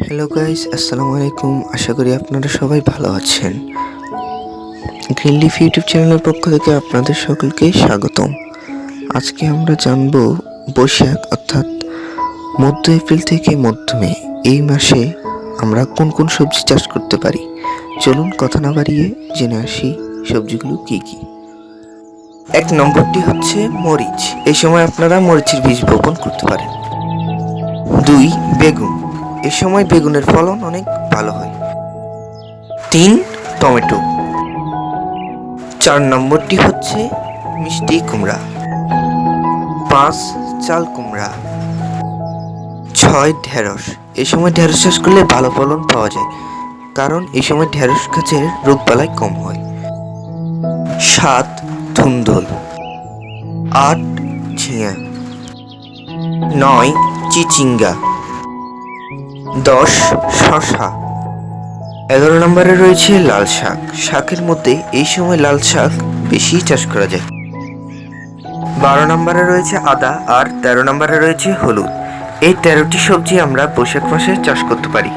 Hello guys, আসসালামু আলাইকুম। আশা করি আপনারা সবাই ভালো আছেন। গ্রিন লিফ ইউটিউব চ্যানেলের পক্ষ থেকে আপনাদের সকলকে স্বাগতম। আজকে আমরা জানব বৈশাখ অর্থাৎ মধ্য এপ্রিল থেকে মধ্য মে এই মাসে আমরা কোন কোন সবজি চাষ করতে পারি। চলুন কথা না বাড়িয়ে জেনে আসি সবজিগুলো কি কি। 1 নম্বরটি হচ্ছে মরিচ। এই সময় আপনারা মরিচের বীজ বপন করতে পারেন। 2 বেগুন, এ সময় বেগুনের ফলন অনেক ভালো হয়। 3 টমেটো। 4 নম্বরটি হচ্ছে মিষ্টি কুমড়া। 5 চাল কুমড়া। 6 ঢেঁড়স, এই সময় ঢেঁড়স চাষ করলে ভালো ফলন পাওয়া যায়, কারণ এই সময় ঢেঁড়স গাছের রোগবালাই কম হয়। 7 ধুন্দুল। 8 ঝিঙা। 9 চিচিঙ্গা। 10 শসা। 11 নম্বরে রয়েছে লাল শাক। শাকের মধ্যে এই সময় লাল শাক বেশি চাষ করা যায়। 12 নম্বরে রয়েছে আদা আর 13 নম্বরে রয়েছে হলুদ। এই 13টি সবজি আমরা বৈশাখ মাসে চাষ করতে পারি।